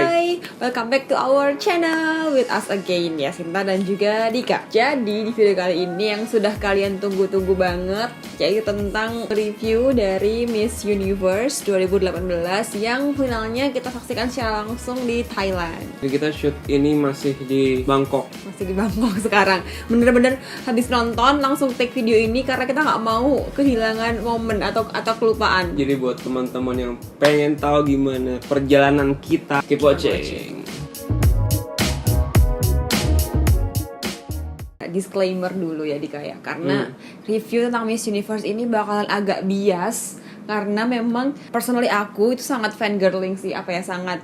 Hai, welcome back to our channel with us again ya, Sinta dan juga Dika. Jadi di video kali ini yang sudah kalian tunggu-tunggu banget, yaitu tentang review dari Miss Universe 2018 yang finalnya kita saksikan secara langsung di Thailand. Jadi kita shoot ini masih di Bangkok. Masih di Bangkok sekarang. Bener-bener habis nonton langsung take video ini karena kita nggak mau kehilangan momen atau kelupaan. Jadi buat teman-teman yang pengen tahu gimana perjalanan kita, keep watching. Disclaimer dulu ya Dika ya, karena review tentang Miss Universe ini bakalan agak bias karena memang personally aku itu sangat fangirling sih, sangat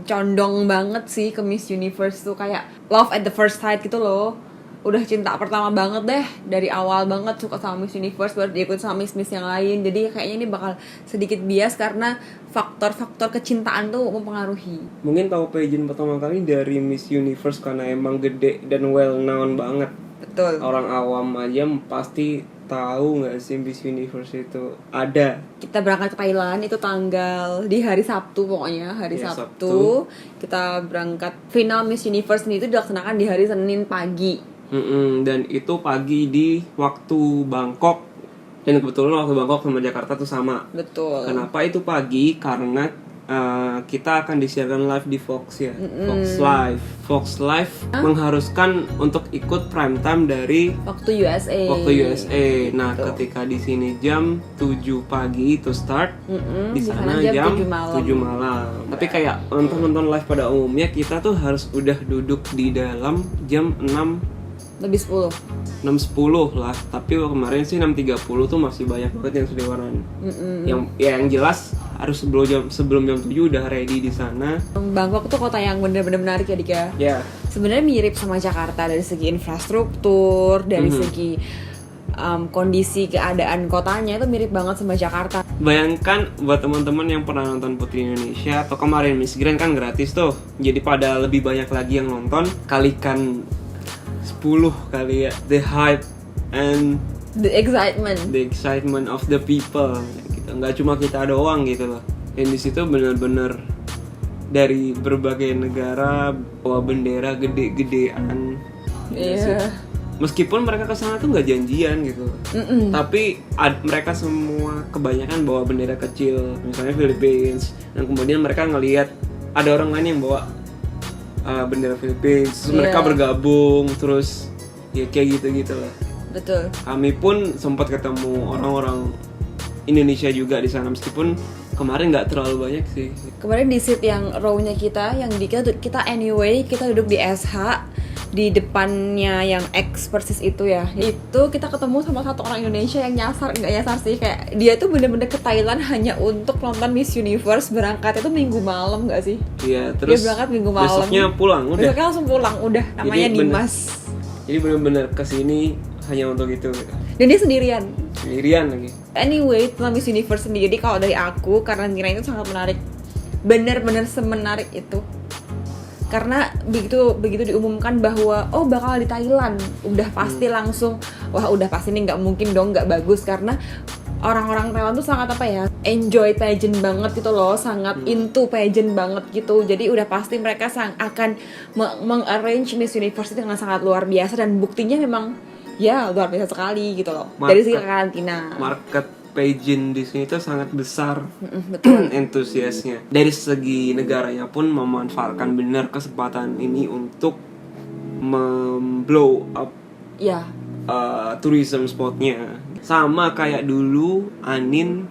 condong banget sih ke Miss Universe tuh, kayak love at the first sight gitu loh. Udah cinta pertama banget deh, dari awal banget suka sama Miss Universe, baru diikut sama Miss yang lain. Jadi kayaknya ini bakal sedikit bias karena faktor-faktor kecintaan tuh mempengaruhi. Mungkin tahu pageant pertama kali dari Miss Universe karena emang gede dan well known banget. Betul. Orang awam aja pasti tahu nggak sih Miss Universe itu ada. Kita berangkat ke Thailand itu di hari Sabtu pokoknya, Sabtu. Kita berangkat final Miss Universe ini itu dilaksanakan di hari Senin pagi. Dan itu pagi di waktu Bangkok. Dan kebetulan waktu Bangkok sama Jakarta tuh sama. Betul. Kenapa itu pagi? Karena kita akan disiarkan live di Fox ya. Fox Live mengharuskan untuk ikut prime time dari waktu USA. Nah, ketika di sini jam 7 pagi itu start, di sana jam 7 malam. Tapi kayak nonton live pada umumnya kita tuh harus udah duduk di dalam jam lebih 6.10 lah, tapi kemarin sih 6.30 tuh masih banyak banget yang sudah warna. Yang jelas harus sebelum jam 7 udah ready di sana. Bangkok tuh kota yang bener-bener menarik ya Dika. Ya. Sebenarnya mirip sama Jakarta dari segi infrastruktur, dari segi kondisi keadaan kotanya itu mirip banget sama Jakarta. Bayangkan buat teman-teman yang pernah nonton Putri Indonesia atau kemarin Miss Grand kan gratis tuh. Jadi pada lebih banyak lagi yang nonton, kalikan 10 kali ya, the hype and the excitement of the people gitu. Nggak cuma kita doang gitu loh. Dan di situ benar-benar dari berbagai negara bawa bendera gede-gedean. Iya. Meskipun mereka kesana tuh nggak janjian gitu, tapi mereka semua kebanyakan bawa bendera kecil, misalnya Philippines, dan kemudian mereka ngelihat ada orang lain yang bawa bendera Philippines, terus mereka bergabung, terus ya kayak gitu-gitu lah. Betul. Kami pun sempat ketemu orang-orang Indonesia juga di sana, meskipun kemarin nggak terlalu banyak sih. Kemarin di seat yang row-nya kita anyway kita duduk di SH di depannya yang X persis itu ya. Itu kita ketemu sama satu orang Indonesia yang nggak nyasar sih, kayak dia tuh bener-bener ke Thailand hanya untuk nonton Miss Universe. Berangkat itu Minggu malam nggak sih? Iya, terus dia berangkat Minggu malam. Besoknya langsung pulang udah. Namanya Dimas. Jadi bener-bener kesini hanya untuk itu. Dan dia sendirian lagi. Anyway, tentang Miss Universe sendiri kalau dari aku, karena Nira itu sangat menarik. Bener-bener semenarik itu. Karena begitu diumumkan bahwa bakal di Thailand, udah pasti langsung udah pasti nih, nggak mungkin dong nggak bagus, karena orang-orang Thailand tuh sangat enjoy pageant banget gitu loh, sangat into pageant banget gitu. Jadi udah pasti mereka akan mengarrange Miss Universe dengan sangat luar biasa, dan buktinya memang ya luar biasa sekali gitu loh. Dari segi karantina, market pageant di sini tuh sangat besar. Betul. Antusiasnya dari segi negaranya pun memanfaatkan benar kesempatan ini untuk memblow up tourism spotnya. Sama kayak dulu Anin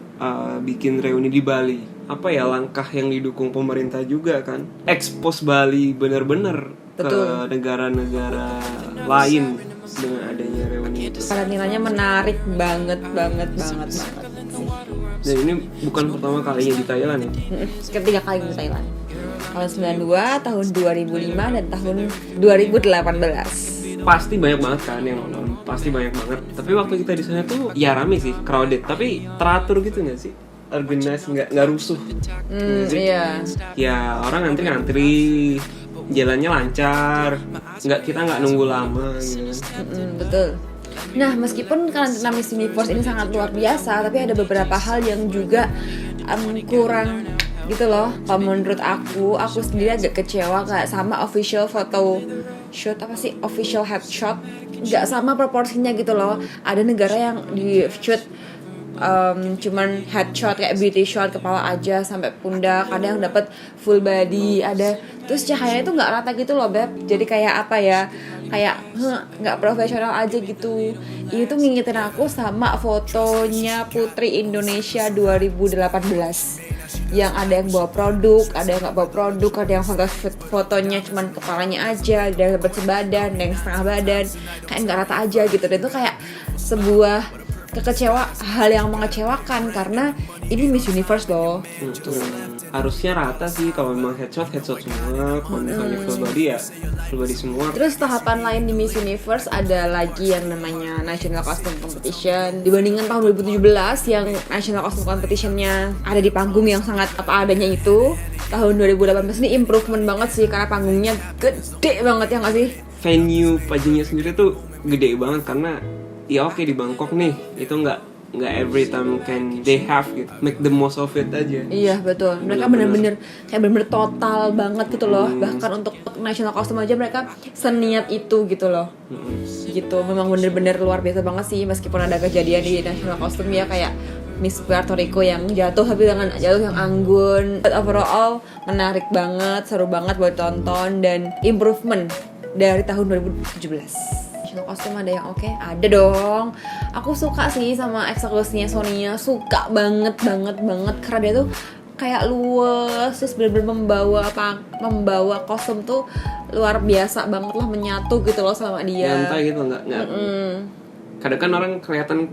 bikin reuni di Bali. Langkah yang didukung pemerintah juga kan, expose Bali benar-benar ke negara-negara lain dengan adanya reuni itu. Karantinanya menarik banget sih. Dan ini bukan pertama kalinya di Thailand ya? Ketiga kali di Thailand. Tahun 92, tahun 2005, dan tahun 2018. Pasti banyak banget kan yang nonton, pasti banyak banget. Tapi waktu kita di sana tuh ya rame sih, crowded, tapi teratur gitu nggak sih? Organize, nggak rusuh. Iya. Ya orang ngantri, jalannya lancar, kita nggak nunggu lama gitu. Betul. Nah, meskipun karantina Miss Universe ini sangat luar biasa, tapi ada beberapa hal yang juga kurang gitu loh. Kalau menurut aku sendiri agak kecewa gak sama official photo shoot, apa sih, official headshot, gak sama proporsinya gitu loh. Ada negara yang di shoot cuman headshot kayak beauty shot kepala aja sampai pundak, ada yang dapat full body, ada terus cahayanya itu nggak rata gitu loh beb, jadi kayak apa ya, kayak nggak profesional aja gitu. Ini tuh ngingetin aku sama fotonya Putri Indonesia 2018 yang ada yang bawa produk, ada yang nggak bawa produk, ada yang fotonya cuman kepalanya aja, ada yang bersebadan, ada yang setengah badan, kayak nggak rata aja gitu. Dan itu kayak sebuah hal yang mengecewakan karena ini Miss Universe loh. Harusnya rata sih kalau memang headshot semua, kalau misalnya full body ya full body semua. Terus tahapan lain di Miss Universe ada lagi yang namanya National Costume Competition. Dibandingkan tahun 2017 yang National Costume Competition-nya ada di panggung yang sangat apa adanya itu, tahun 2018 ini improvement banget sih karena panggungnya gede banget ya nggak sih? Venue pageantnya sendiri tuh gede banget karena ya oke, di Bangkok nih itu nggak every time can they have gitu, make the most of it aja. Iya betul, mereka bener-bener total banget gitu loh. Bahkan untuk national costume aja mereka seniat itu gitu loh. Gitu, memang bener-bener luar biasa banget sih. Meskipun ada kejadian di national costume ya kayak Miss Puerto Rico yang jatuh tapi dengan jatuh yang anggun. But overall menarik banget, seru banget buat tonton dan improvement dari tahun 2017. Kostum ada yang oke? Ada dong. Aku suka sih sama eksekusinya Sonia, suka banget karena dia tuh kayak luas, terus bener-bener membawa kostum tuh luar biasa banget lah, menyatu gitu loh sama dia. Nyantai gitu nggak. Kadang kan orang kelihatan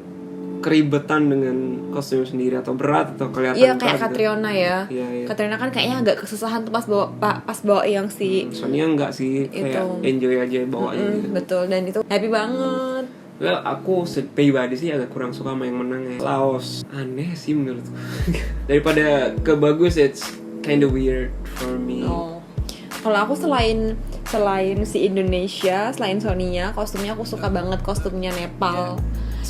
keribetan dengan kostum sendiri atau berat atau kelihatan. Iya kayak Catriona gitu. ya. Iya. Catriona kan kayaknya agak kesusahan tuh pas bawa yang si Sonia enggak sih, kayak enjoy aja bawanya gitu. Betul, dan itu happy banget. Well, aku pribadi sih agak kurang suka sama yang menang ya. Laos aneh sih menurutku. Daripada ke bagus, it's kind of weird for me. Kalau aku selain si Indonesia, selain Sonia, kostumnya aku suka banget kostumnya Nepal.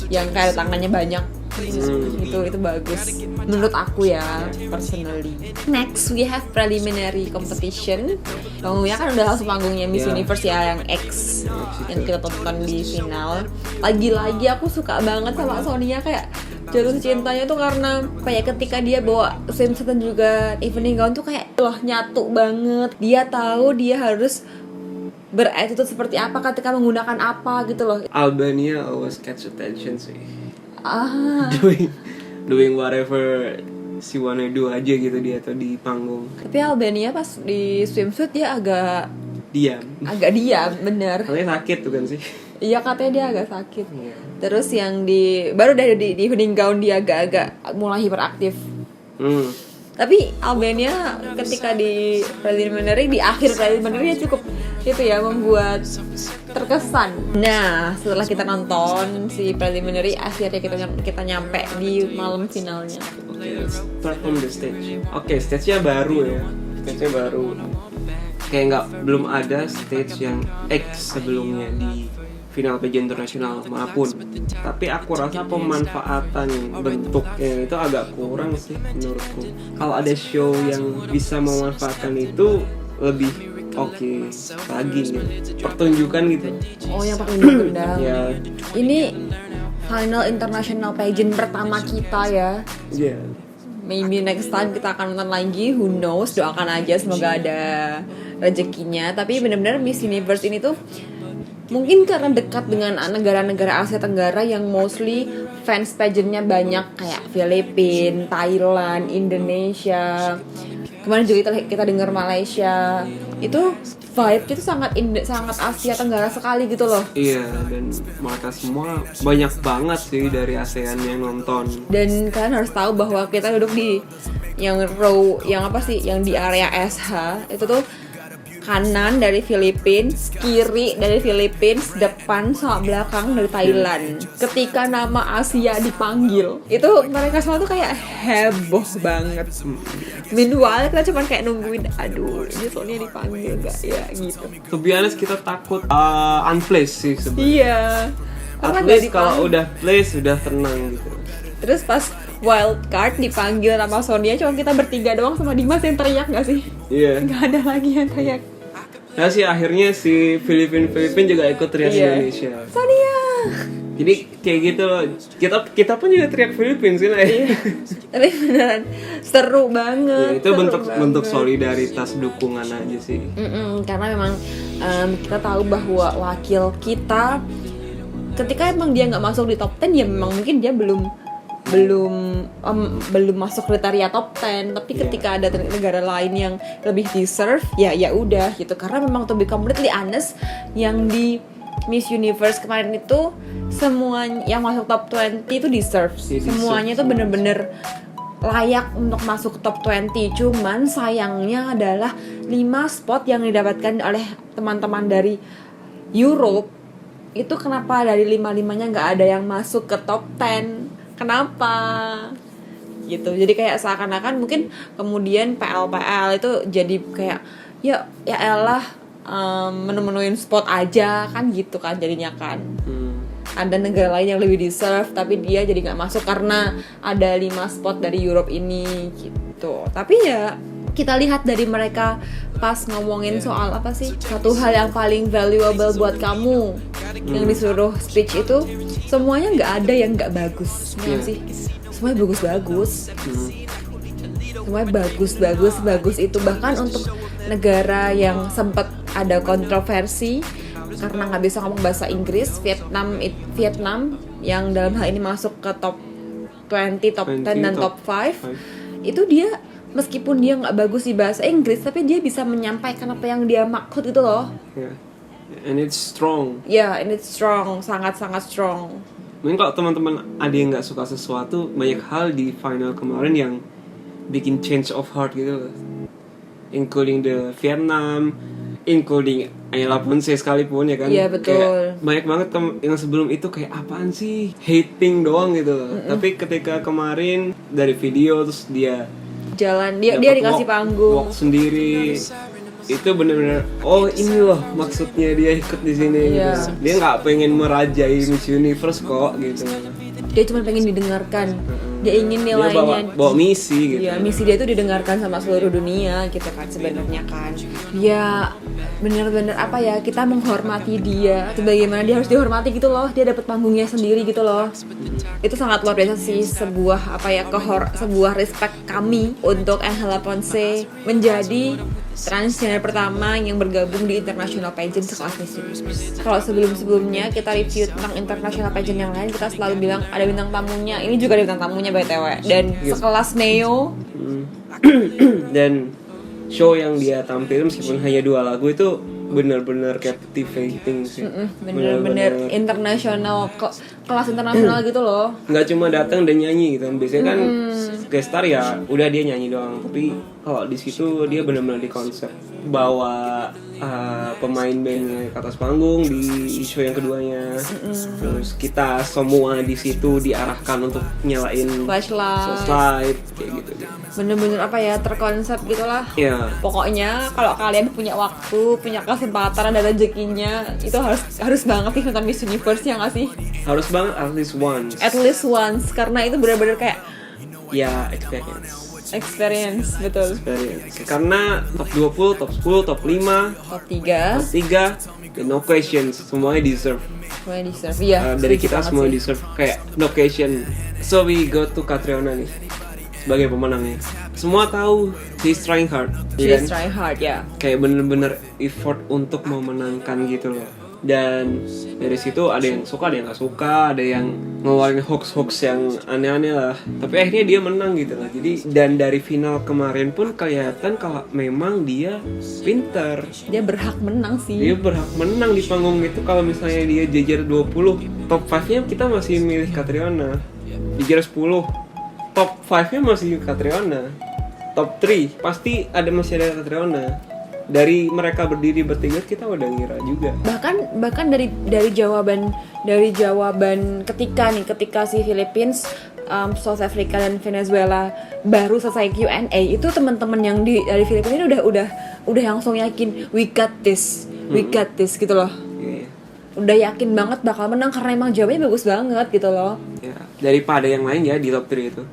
Yang kayak tangannya banyak itu bagus menurut aku ya personally. Next we have preliminary competition. Panggungnya kan udah langsung panggungnya Miss Universe ya, yang X yang kita tonton di final. Lagi-lagi aku suka banget sama Sonia, kayak jatuh cintanya tuh karena kayak ketika dia bawa swimsuit dan juga evening gown tuh kayak nyatu banget. Dia tahu dia harus berattitude seperti apa ketika menggunakan apa gitu loh. Albania always catch attention sih. Doing whatever she wanna do aja gitu dia tuh di panggung. Tapi Albania pas di swimsuit dia agak diam, bener. Katanya sakit tuh kan sih. Iya katanya dia agak sakit. Terus yang baru di evening gown dia agak mulai hiperaktif. Tapi Albania ketika di preliminary, di akhir preliminary cukup itu ya membuat terkesan. Nah setelah kita nonton si preliminary, akhirnya kita nyampe di malam finalnya. Let's start from the stage. Stage-nya baru ya. Kayak belum ada stage yang X sebelumnya di final pageant internasional manapun. Tapi aku rasa pemanfaatan bentuknya itu agak kurang sih menurutku. Kalau ada show yang bisa memanfaatkan itu lebih oke lagi gitu. Pertunjukan gitu. Yang pakai gendang. Ya. Ini final international pageant pertama kita ya. Iya. Maybe next time kita akan nonton lagi, who knows, doakan aja semoga ada rezekinya. Tapi benar-benar Miss Universe ini tuh mungkin karena dekat dengan negara-negara Asia Tenggara yang mostly fans pageantnya banyak, kayak Filipina, Thailand, Indonesia. Kemarin juga kita dengar Malaysia. Itu vibe itu sangat Asia Tenggara sekali gitu loh. Iya, dan mereka semua banyak banget sih dari ASEAN yang nonton. Dan kalian harus tahu bahwa kita duduk di yang row, yang apa sih, yang di area SH itu tuh kanan dari Philippines, kiri dari Philippines, depan sama belakang dari Thailand. Ketika nama Asia dipanggil, itu mereka semua tuh kayak heboh banget. Meanwhile kita cuma kayak nungguin, aduh ini soalnya dipanggil gak ya gitu. To be honest, kita takut unplaced sih sebenarnya. Iya. At least kalau udah place udah tenang gitu. Terus pas wild card dipanggil sama Sonia, cuma kita bertiga doang sama Dimas yang teriak nggak sih? Iya. Nggak ada lagi yang teriak. Nah sih akhirnya si Filipin juga ikut teriak Indonesia. Sonia. Jadi kayak gitu loh. Kita pun juga teriak Filipin sih lah. Iya. Tapi beneran seru banget. Ya, itu bentuk solidaritas dukungan aja sih. Karena memang kita tahu bahwa wakil kita ketika emang dia nggak masuk di top 10 ya memang mungkin dia belum masuk kriteria top 10, tapi ketika ada negara lain yang lebih deserve ya udah gitu. Karena memang to be completely honest, yang di Miss Universe kemarin itu semua yang masuk top 20 itu deserve. Semuanya itu bener-bener layak untuk masuk top 20. Cuman sayangnya adalah 5 spot yang didapatkan oleh teman-teman dari Europe itu kenapa dari 5-5-nya nggak ada yang masuk ke top 10? Kenapa? Gitu. Jadi kayak seakan-akan mungkin kemudian PL itu jadi kayak ya elah menu-menuin spot aja kan gitu kan jadinya kan. Ada negara lain yang lebih deserve tapi dia jadi nggak masuk karena ada 5 spot dari Europe ini gitu. Tapi ya kita lihat dari mereka pas ngomongin soal apa sih, satu hal yang paling valuable buat kamu yang disuruh speech itu semuanya nggak ada yang nggak bagus, ya sih. Semuanya bagus-bagus. Semuanya bagus itu bahkan untuk negara yang sempat ada kontroversi karena nggak bisa ngomong bahasa Inggris, Vietnam yang dalam hal ini masuk ke top 20, top 10 dan top 5 itu dia meskipun dia nggak bagus di bahasa Inggris tapi dia bisa menyampaikan apa yang dia maksud itu loh. And it's strong. And it's strong, sangat-sangat strong. Mungkin kalau teman-teman ada yang nggak suka sesuatu, banyak hal di final kemarin yang bikin change of heart gitu loh. Including the Vietnam, including Ayla Ponce sekalipun ya kan. Iya betul. Kayak banyak banget yang sebelum itu kayak apaan sih, hating doang gitu loh. Tapi ketika kemarin dari video terus dia jalan, dia dikasih panggung walk sendiri. Itu benar-benar ini loh maksudnya dia ikut di sini gitu. Dia nggak pengen merajai Miss Universe kok gitu. Dia cuma pengen didengarkan. Dia ingin nilainya dia bawa misi gitu. Ya, misi dia itu didengarkan sama seluruh dunia gitu kan sebenarnya kan. Ya benar-benar apa ya, kita menghormati dia sebagaimana dia harus dihormati gitu loh. Dia dapat panggungnya sendiri gitu loh. Itu sangat luar biasa sih, sebuah sebuah respect kami untuk Angela Ponce menjadi transgender pertama yang bergabung di international pageant sekelas Miss Universe. Kalau sebelum-sebelumnya kita review tentang international pageant yang lain, kita selalu bilang ada bintang tamunya. Ini juga ada bintang tamunya BTW dan sekelas Neo. Dan show yang dia tampil meskipun hanya 2 lagu itu benar-benar captivating sih. Benar-benar internasional, kelas internasional gitu loh. Nggak cuma datang dan nyanyi gitu kan. Biasanya kan guest star ya udah dia nyanyi doang. Tapi kalau di situ dia benar-benar di konsep bawa pemain bandnya ke atas panggung di show yang keduanya. Terus kita semua di situ diarahkan untuk nyalain flashlight kayak gitu. Bener-bener apa ya, terkonsep gitulah. Pokoknya kalau kalian punya waktu, punya kesempatan dan rezekinya, itu harus banget sih nonton Miss Universe ya nggak sih? Harus banget, at least once karena itu benar-benar kayak experience, betul. Karena top 20, top 10, top 5, top 3, no questions, semuanya deserve. Iya. Dari kita semua deserve, kayak no question. So we go to Catriona nih sebagai pemenangnya. Semua tahu she's trying hard. Trying hard, ya. Kayak bener-bener effort untuk memenangkan gitu loh. Dan dari situ ada yang suka, ada yang nggak suka, ada yang ngeluarin hoax yang aneh-aneh lah. Tapi akhirnya dia menang gitu lah. Jadi dan dari final kemarin pun kelihatan kalau memang dia pinter. Dia berhak menang sih. Dia berhak menang di panggung itu. Kalau misalnya dia jejer 20, top 5-nya kita masih milih Catriona. Jejer 10, top 5-nya masih Catriona. Top 3 pasti masih ada Catriona. Dari mereka berdiri bertiga kita udah ngira juga. Bahkan dari jawaban ketika si Philippines, South Africa dan Venezuela baru selesai Q&A, itu teman-teman yang dari Filipina ini udah langsung yakin we got this gitu loh. Udah yakin banget bakal menang karena emang jawabannya bagus banget gitu loh. Daripada yang lain ya di top 3 itu.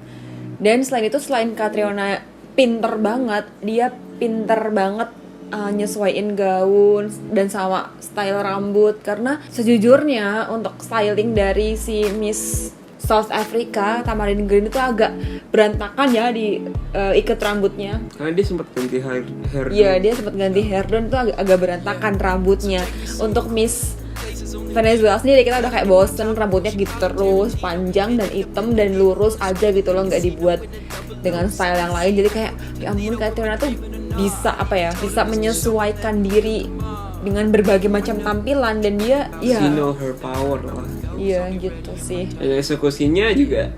Dan selain itu, selain Catriona pinter banget, dia pinter banget nyesuaiin gaun dan sama style rambut. Karena sejujurnya untuk styling dari si Miss South Africa, Tamarin Green itu agak berantakan ya di ikat rambutnya. Karena dia sempat ganti hair. Iya, dia sempat ganti hair dan itu agak berantakan rambutnya. Untuk Miss Venezuela sendiri kita udah kayak bosen rambutnya gitu terus, panjang dan hitam dan lurus aja gitu loh, nggak dibuat dengan style yang lain. Jadi kayak ya ampun, Catriona tuh bisa menyesuaikan diri dengan berbagai macam tampilan, dan dia She know her power lah. Iya gitu sih. Dan eksekusinya juga,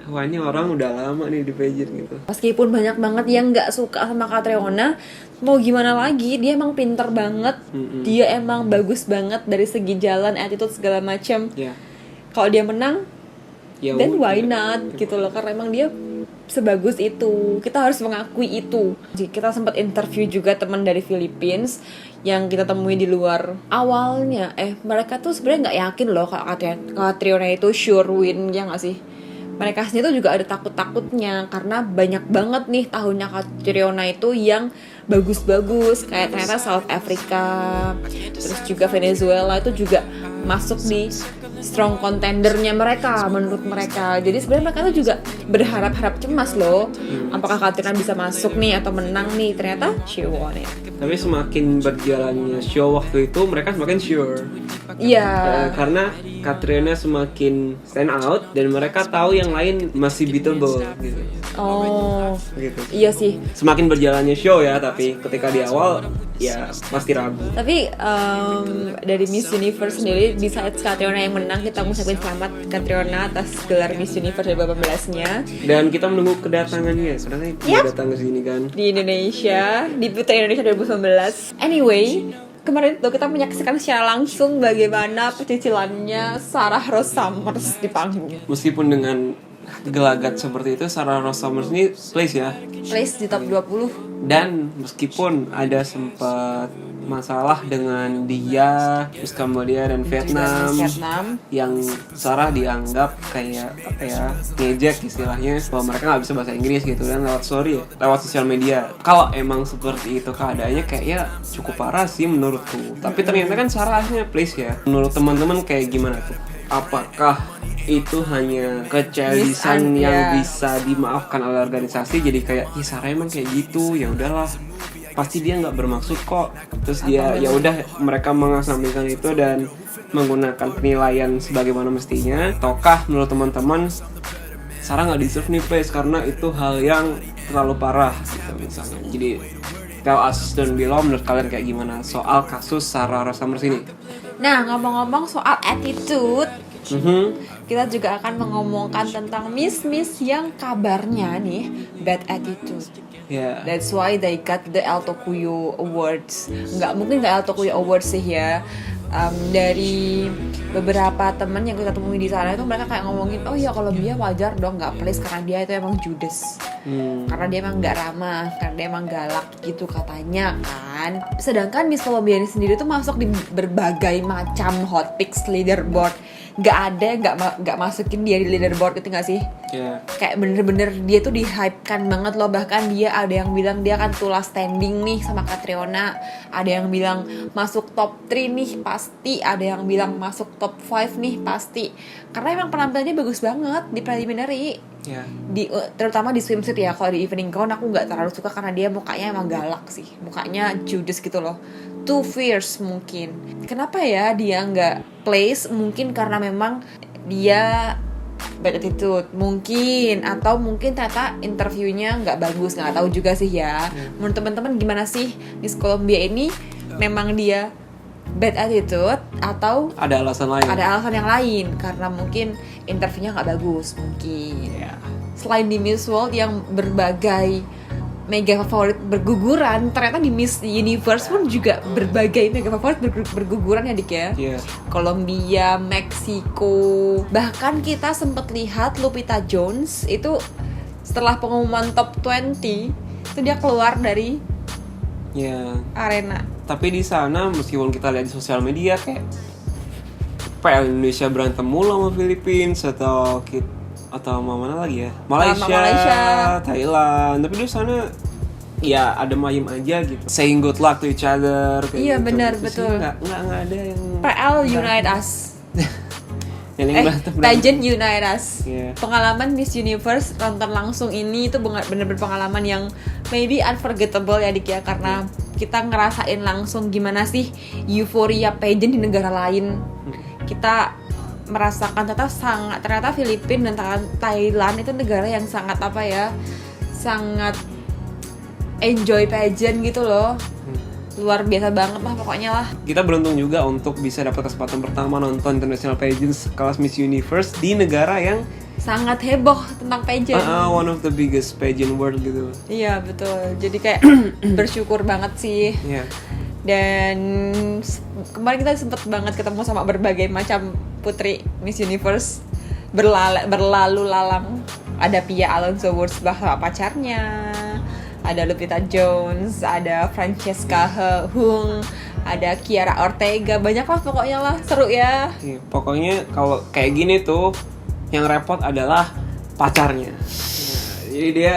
wah ini orang udah lama nih di pageant gitu. Meskipun banyak banget yang nggak suka sama Catriona, mau gimana lagi, dia emang pinter banget. Dia emang bagus banget dari segi jalan, attitude segala macam. Ya. Kalau dia menang, Ya then udah. why not gitu loh, karena emang dia sebagus itu, kita harus mengakui itu. Jadi kita sempat interview juga teman dari Philippines yang kita temui di luar. Awalnya mereka tuh sebenarnya nggak yakin loh kalau Catriona itu sure win, ya nggak sih? Mereka sendiri tuh juga ada takut-takutnya karena banyak banget nih tahunnya Catriona itu yang bagus-bagus, kayak ternyata South Africa, terus juga Venezuela itu juga masuk di strong contendernya mereka menurut mereka. Jadi sebenarnya mereka tuh juga berharap-harap cemas loh, apakah Catriona bisa masuk nih atau menang nih. Ternyata she won it. Tapi semakin berjalannya show waktu itu, mereka semakin sure. Iya. Karena Catriona semakin stand out dan mereka tahu yang lain masih beatable gitu. Oh, Gitu. iya sih. Semakin berjalannya show ya, tapi ketika di awal ya pasti ragu. Tapi dari Miss Universe sendiri, besides Catriona yang menang, kita ngucapin selamat Catriona atas gelar Miss Universe 2018-nya Dan kita menunggu kedatangannya karena dia datang ke sini kan. di Indonesia, di Putri Indonesia 2019. Anyway, kemarin tuh kita menyaksikan secara langsung bagaimana pecicilannya Sarah Rose Summers di panggung. Meskipun dengan gelagat seperti itu, Sarah Rose Summers ini place ya. Place di top 20. Dan meskipun ada sempat masalah dengan dia, terus Kambodia dan Vietnam, yang Sarah dianggap kayak apa ya, ngejek istilahnya, bahwa mereka nggak bisa bahasa Inggris gitu dan lewat sosial media. Kalau emang seperti itu keadaannya, kayaknya cukup parah sih menurutku. Tapi ternyata kan Sarah akhirnya place ya. Menurut teman-teman kayak gimana tuh? Apakah itu hanya kecelisan yang bisa dimaafkan oleh organisasi, jadi kayak ya Sarah emang kayak gitu, ya udahlah, pasti dia nggak bermaksud kok, terus dia ya udah, mereka mengasampingkan itu dan menggunakan penilaian sebagaimana mestinya? Ataukah menurut teman-teman Sarah nggak deserve nih place karena itu hal yang terlalu parah gitu misalnya? Jadi tell us down below, menurut kalian kayak gimana soal kasus Sarah Rose Summers ini? Nah, ngomong-ngomong soal attitude, kita juga akan mengomongkan tentang miss-miss yang kabarnya nih bad attitude. Yeah. That's why they got the El Tocuyo Awards. Nggak mungkin nggak El Tocuyo Awards sih ya. Dari beberapa teman yang kita temui di sana itu, mereka kayak ngomongin, oh ya Colombia wajar dong nggak place karena dia itu emang judes, karena dia emang nggak ramah, karena dia emang galak gitu katanya kan. Sedangkan Miss Colombia ini sendiri tuh masuk di berbagai macam hot picks leaderboard. Nggak ada nggak masukin dia di leaderboard itu nggak sih? Yeah. Kayak bener-bener dia tuh di-hype-kan banget loh. Bahkan dia ada yang bilang dia akan tulas standing nih sama Catriona, ada yang bilang masuk top 3 nih pasti, ada yang bilang masuk top 5 nih pasti, karena emang penampilannya bagus banget di preliminary. Yeah. Terutama di swimsuit ya. Kalau di evening gown aku nggak terlalu suka karena dia mukanya emang galak sih, mukanya judes gitu loh, too fierce mungkin. Kenapa ya dia nggak place? Mungkin karena memang dia bad attitude mungkin, atau mungkin ternyata interviewnya nggak bagus, nggak tahu juga sih ya. Menurut teman-teman gimana sih Miss Colombia ini? Memang dia bad attitude atau ada alasan lain? Ada alasan yang lain, karena mungkin interviewnya nggak bagus mungkin. Yeah. Selain di Miss World yang berbagai mega favorit berguguran, ternyata di Miss Universe pun juga berbagai mega favorit berguguran ya Dik ya. Yeah. Colombia, Meksiko, bahkan kita sempat lihat Lupita Jones itu setelah pengumuman top 20 itu dia keluar dari arena. Tapi di sana meskipun kita lihat di sosial media kayak PL Indonesia berantem mulu sama Philippines, atau atau mau mana lagi ya? Malaysia, Malaysia. Thailand. Tapi di sana ya ada mayem aja gitu. Saying good luck to each other. Kayak Iya, gitu. benar, Gitu sih. betul. Nggak ada yang PL Unite Us. yang Pageant Unite Us. Iya. Pengalaman Miss Universe nonton langsung ini itu bener-bener pengalaman yang maybe unforgettable ya Dik ya, karena kita ngerasain langsung gimana sih euforia pageant di negara lain. Kita merasakan ternyata Filipina dan Thailand itu negara yang sangat apa ya, sangat enjoy pageant gitu loh. Luar biasa banget lah pokoknya lah. Kita beruntung juga untuk bisa dapat kesempatan pertama nonton International Pageants kelas Miss Universe di negara yang Sangat heboh tentang pageant. one of the biggest pageant world gitu. Iya betul. Jadi kayak bersyukur banget sih. Iya. Dan kemarin kita sempet banget ketemu sama berbagai macam putri Miss Universe berlalu lalang. Ada Pia Alonso Wurzbach sama pacarnya, ada Lupita Jones, ada Francesca Hung, ada Kiara Ortega, banyak lah pokoknya lah, seru ya. Iya, pokoknya kalau kayak gini tuh yang repot adalah pacarnya. Nah, jadi dia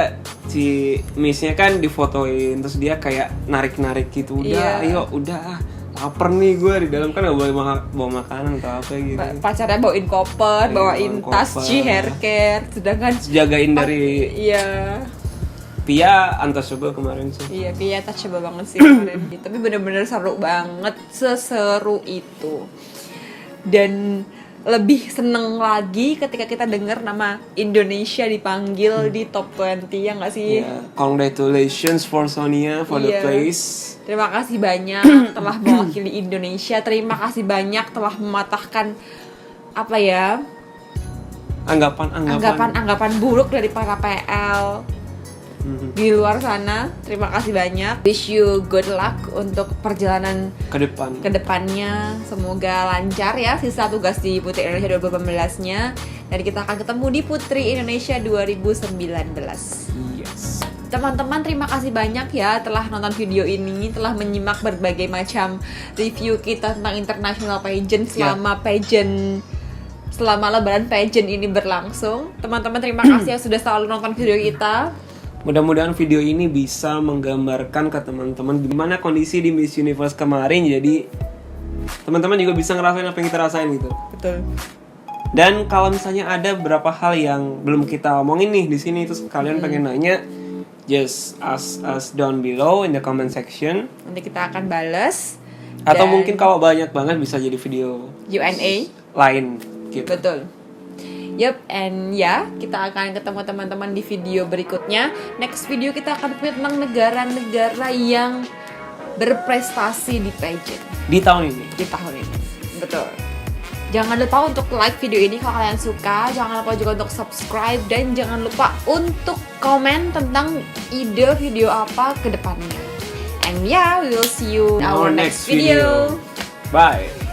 si Miss-nya kan difotoin terus dia kayak narik-narik gitu. Udah, Iya. ayo udah lapar nih gue di dalam kan nggak boleh bawa makanan atau apa gitu. Pacarnya bawain koper, Iya, bawain bawain tas, koper. hair care, sedangkan Jagain dari iya. Pia untouchable kemarin sih. Iya, Pia touchable banget sih kemarin. Tapi bener-bener seru banget, seseru itu. Dan lebih seneng lagi ketika kita dengar nama Indonesia dipanggil di top 20, ya nggak sih? Yeah. Congratulations for Sonia for the Iya. place. Terima kasih banyak telah mewakili Indonesia. Terima kasih banyak telah mematahkan apa ya, anggapan buruk dari para PL di luar sana. Terima kasih banyak. Wish you good luck untuk perjalanan Ke depan. kedepannya. Semoga lancar ya sisa tugas di Putri Indonesia 2018-nya. Dan kita akan ketemu di Putri Indonesia 2019. Yes. Teman-teman, terima kasih banyak ya telah nonton video ini, telah menyimak berbagai macam review kita tentang International Pageant selama lebaran pageant ini berlangsung. Teman-teman, terima kasih yang sudah selalu nonton video kita. Mudah-mudahan video ini bisa menggambarkan ke teman-teman gimana kondisi di Miss Universe kemarin. Jadi teman-teman juga bisa ngerasain apa yang kita rasain gitu. Betul. Dan kalau misalnya ada beberapa hal yang belum kita omongin nih di sini, terus kalian pengen nanya, just ask us down below in the comment section. Nanti kita akan balas. Atau Dan mungkin kalau banyak banget bisa jadi video Q&A. lain gitu. Betul. Yup, and ya, kita akan ketemu teman-teman di video berikutnya. Next video kita akan punya tentang negara-negara yang berprestasi di pageant Di tahun ini. di tahun ini. Betul. Jangan lupa untuk like video ini kalau kalian suka. Jangan lupa juga untuk subscribe. Dan jangan lupa untuk komen tentang ide video apa ke depannya. And yeah, we will see you in our next video. Bye.